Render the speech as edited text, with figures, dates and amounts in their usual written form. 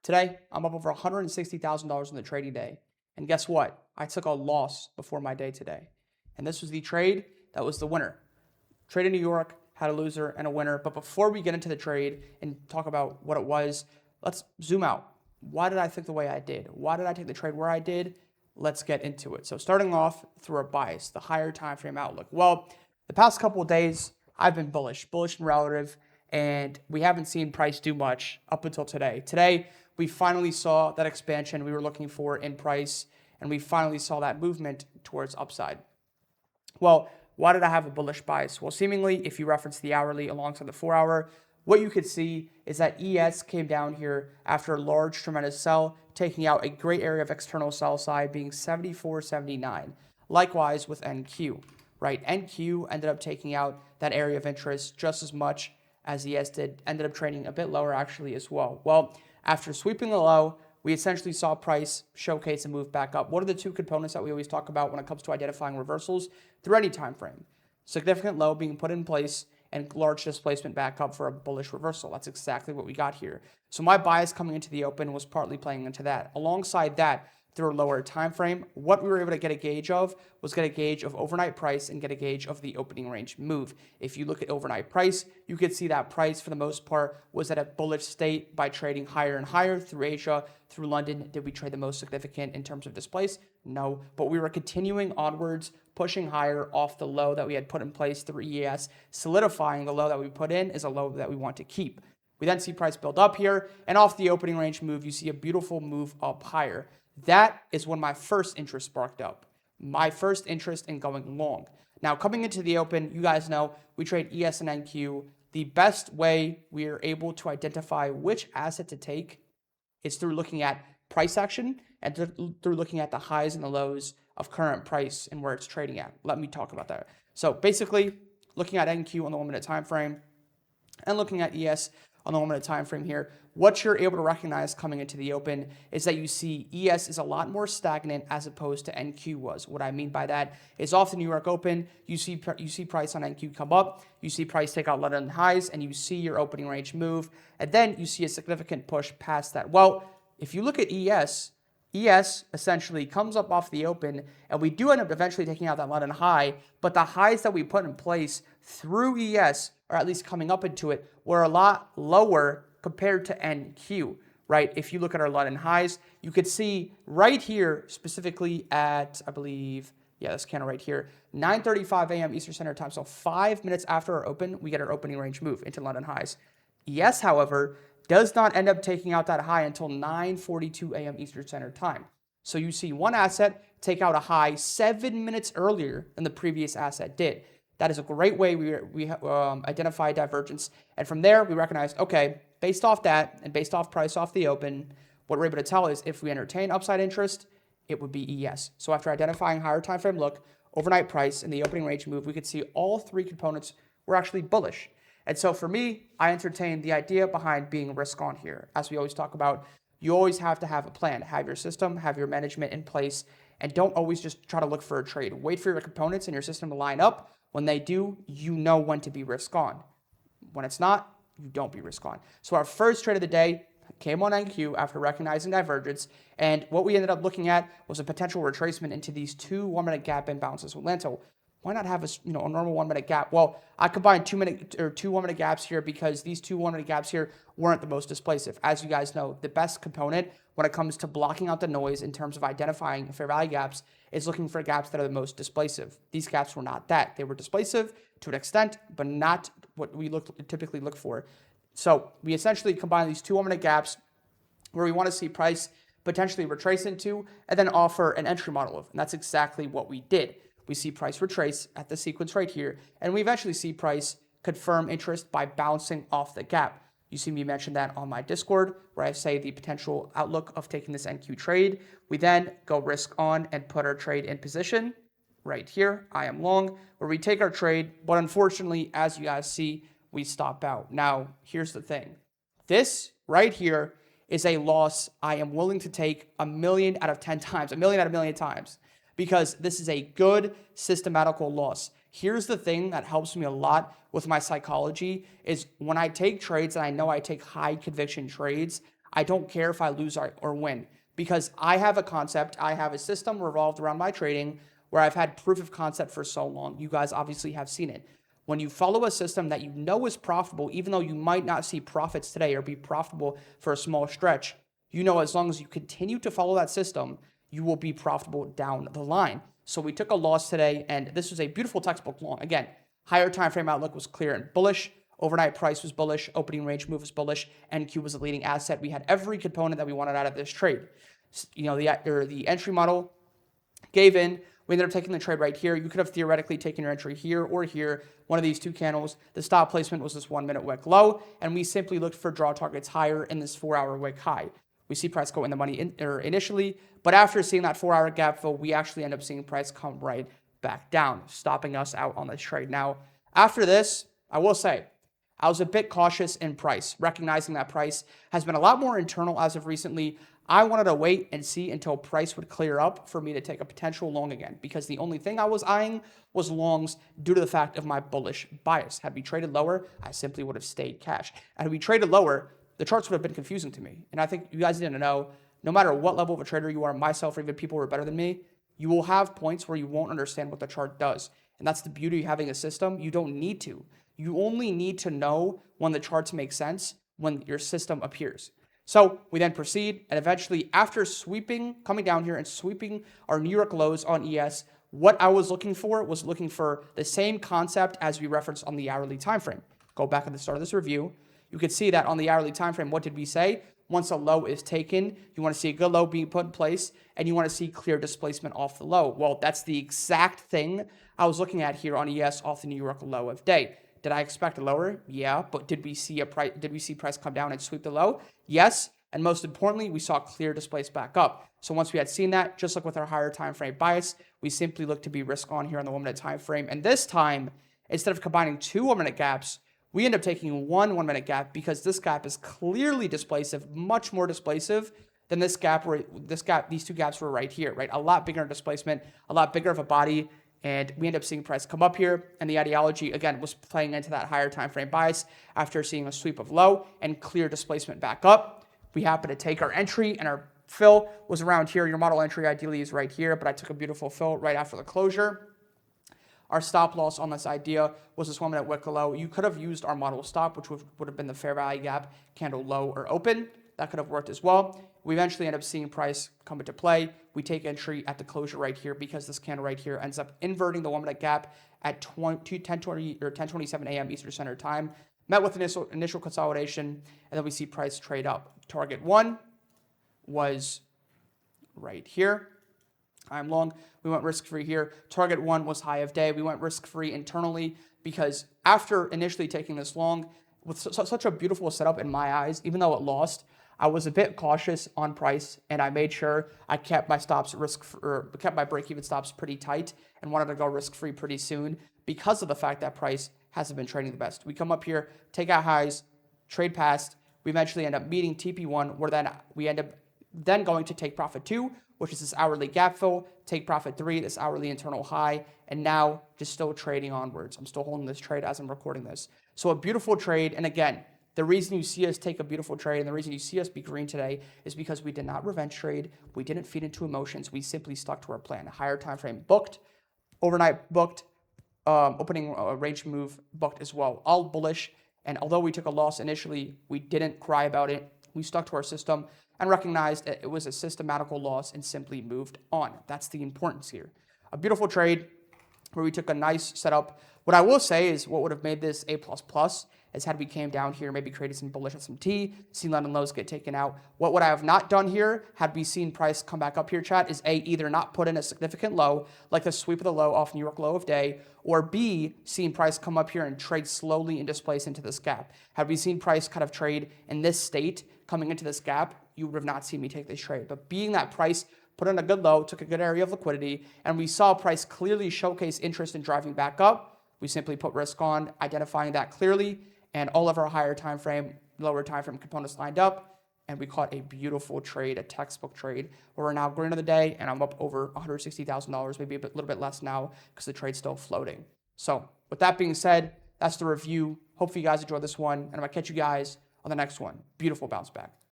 Today, I'm up over $160,000 in the trading day. And guess what? I took a loss before my day today. And this was the trade that was the winner. Trade in New York had a loser and a winner. But before we get into the trade and talk about what it was, let's zoom out. Why did I think the way I did? Why did I take the trade where I did? Let's get into it. So starting off through our bias, the higher time frame outlook. Well, the past couple of days, I've been bullish and relative, and we haven't seen price do much up until today. Today, we finally saw that expansion we were looking for in price, and we finally saw that movement towards upside. Well, why did I have a bullish bias? Well, seemingly, if you reference the hourly alongside the 4-hour, what you could see is that ES came down here after a large, tremendous sell, taking out a great area of external sell side being 74.79. Likewise with NQ, right? NQ ended up taking out that area of interest just as much as ES did, ended up trading a bit lower actually as well. Well, after sweeping the low, we essentially saw price showcase and move back up. What are the two components that we always talk about when it comes to identifying reversals through any time frame? Significant low being put in place and large displacement back up for a bullish reversal. That's exactly what we got here. So my bias coming into the open was partly playing into that. Alongside that, through a lower time frame, what we were able to get a gauge of was get a gauge of overnight price and get a gauge of the opening range move. If you look at overnight price, you could see that price for the most part was at a bullish state by trading higher and higher through Asia, through London. Did we trade the most significant in terms of displace? No, but we were continuing onwards, pushing higher off the low that we had put in place through ES, solidifying the low that we put in is a low that we want to keep. We then see price build up here, and off the opening range move, you see a beautiful move up higher. That is when my first interest sparked up. My first interest in going long. Now, coming into the open, you guys know we trade ES and NQ. The best way we are able to identify which asset to take is through looking at price action and through looking at the highs and the lows of current price and where it's trading at. Let me talk about that. So basically, looking at NQ on the 1 minute time frame and looking at ES on the 1 minute time frame here, what you're able to recognize coming into the open is that you see ES is a lot more stagnant as opposed to NQ was. What I mean by that is off the New York Open, you see price on NQ come up, you see price take out London highs, and you see your opening range move, and then you see a significant push past that. Well, if you look at ES essentially comes up off the open, and we do end up eventually taking out that London high, but the highs that we put in place through ES, or at least coming up into it, were a lot lower compared to NQ, right? If you look at our London highs, you could see right here, specifically at, I believe, this candle right here, 9:35 a.m. Eastern Standard Time. So 5 minutes after our open, we get our opening range move into London highs. ES, however, does not end up taking out that high until 9:42 a.m. Eastern Standard Time. So you see one asset take out a high 7 minutes earlier than the previous asset did. That is a great way we identify divergence. And from there, we recognize, okay, based off that and based off price off the open, what we're able to tell is if we entertain upside interest, it would be ES. So after identifying higher time frame look, overnight price, and the opening range move, we could see all three components were actually bullish. And so for me, I entertained the idea behind being risk on here. As we always talk about, you always have to have a plan, have your system, have your management in place, and don't always just try to look for a trade. Wait for your components in your system to line up. When they do, you know when to be risk on. When it's not, you don't be risk on. So our first trade of the day came on NQ after recognizing divergence, and what we ended up looking at was a potential retracement into these two 1 minute gap imbalances with Lanto. Why not have a normal 1 minute gap? Well, I combined 2 1 minute gaps here because these two 1 minute gaps here weren't the most displacive. As you guys know, the best component when it comes to blocking out the noise in terms of identifying fair value gaps is looking for gaps that are the most displacive. These gaps were not that. They were displacive to an extent, but not what we typically look for. So we essentially combine these two 1 minute gaps where we want to see price potentially retrace into and then offer an entry model of. And that's exactly what we did. We see price retrace at the sequence right here, and we eventually see price confirm interest by bouncing off the gap. You see me mention that on my Discord, where I say the potential outlook of taking this NQ trade. We then go risk on and put our trade in position right here. I am long, where we take our trade, but unfortunately, as you guys see, we stop out. Now, here's the thing. This right here is a loss I am willing to take 1 million out of 10 times, 1 million out of 1 million times, because this is a good systematical loss. Here's the thing that helps me a lot with my psychology is when I take trades and I know I take high conviction trades, I don't care if I lose or win because I have a concept, I have a system revolved around my trading where I've had proof of concept for so long. You guys obviously have seen it. When you follow a system that you know is profitable, even though you might not see profits today or be profitable for a small stretch, you know as long as you continue to follow that system, you will be profitable down the line. So we took a loss today, and this was a beautiful textbook long. Again, higher time frame outlook was clear and bullish. Overnight price was bullish. Opening range move was bullish. NQ was a leading asset. We had every component that we wanted out of this trade. You know, the entry model gave in. We ended up taking the trade right here. You could have theoretically taken your entry here or here, one of these two candles. The stop placement was this 1 minute wick low, and we simply looked for draw targets higher in this 4-hour wick high. We see price go in the money initially, but after seeing that 4-hour gap fill, we actually end up seeing price come right back down, stopping us out on this trade. Now, after this, I will say, I was a bit cautious in price, recognizing that price has been a lot more internal as of recently. I wanted to wait and see until price would clear up for me to take a potential long again, because the only thing I was eyeing was longs due to the fact of my bullish bias. Had we traded lower, I simply would have stayed cash. And had we traded lower, the charts would have been confusing to me. And I think you guys didn't know, no matter what level of a trader you are, myself or even people who are better than me, you will have points where you won't understand what the chart does. And that's the beauty of having a system. You don't need to. You only need to know when the charts make sense when your system appears. So we then proceed, and eventually after sweeping, coming down here and sweeping our New York lows on ES, what I was looking for the same concept as we referenced on the hourly time frame. Go back at the start of this review. You could see that on the hourly time frame, what did we say? Once a low is taken, you want to see a good low being put in place, and you want to see clear displacement off the low. Well, that's the exact thing I was looking at here on ES off the New York low of day. Did I expect a lower? Yeah, but did we see price come down and sweep the low? Yes, and most importantly, we saw clear displace back up. So once we had seen that, just like with our higher time frame bias, we simply look to be risk on here on the 1 minute time frame. And this time, instead of combining 2 1 minute gaps, we end up taking 1 1 minute gap because this gap is clearly displacive, much more displacive than this gap. These two gaps were right here, right? A lot bigger displacement, a lot bigger of a body. And we end up seeing price come up here, and the ideology, again, was playing into that higher time frame bias after seeing a sweep of low and clear displacement back up. We happen to take our entry, and our fill was around here. Your model entry ideally is right here, but I took a beautiful fill right after the closure. Our stop loss on this idea was this 1 minute wick low. You could have used our model stop, which would have been the fair value gap, candle low or open. That could have worked as well. We eventually end up seeing price come into play. We take entry at the closure right here because this candle right here ends up inverting the 1 minute gap at 10:27 a.m. Eastern Standard Time. Met with initial consolidation, and then we see price trade up. Target 1 was right here. I'm long. We went risk-free here. Target 1 was high of day. We went risk-free internally because after initially taking this long, with such a beautiful setup in my eyes, even though it lost, I was a bit cautious on price, and I made sure I kept my stops kept my break-even stops pretty tight and wanted to go risk-free pretty soon because of the fact that price hasn't been trading the best. We come up here, take out highs, trade past. We eventually end up meeting TP1, where then we end up going to take profit 2, which is this hourly gap fill, take profit 3, this hourly internal high, and now just still trading onwards. I'm still holding this trade as I'm recording this. So a beautiful trade, and again, the reason you see us take a beautiful trade and the reason you see us be green today is because we did not revenge trade. We didn't feed into emotions. We simply stuck to our plan. Higher time frame booked, overnight booked, opening range move booked as well. All bullish. And although we took a loss initially, we didn't cry about it. We stuck to our system and recognized that it was a systematical loss and simply moved on. That's the importance here. A beautiful trade where we took a nice setup. What I will say is what would have made this A++ is had we came down here, maybe created some bullish SMT, seen London lows get taken out. What would I have not done here, had we seen price come back up here, chat, is A, either not put in a significant low, like the sweep of the low off New York low of day, or B, seen price come up here and trade slowly and displace into this gap. Had we seen price kind of trade in this state, coming into this gap, you would have not seen me take this trade. But being that price put in a good low, took a good area of liquidity, and we saw price clearly showcase interest in driving back up, we simply put risk on, identifying that clearly, and all of our higher time frame, lower time frame components lined up, and we caught a beautiful trade, a textbook trade, where we're now green of the day, and I'm up over $160,000, maybe little bit less now because the trade's still floating. So with that being said, that's the review. Hopefully you guys enjoyed this one, and I'm going to catch you guys on the next one. Beautiful bounce back.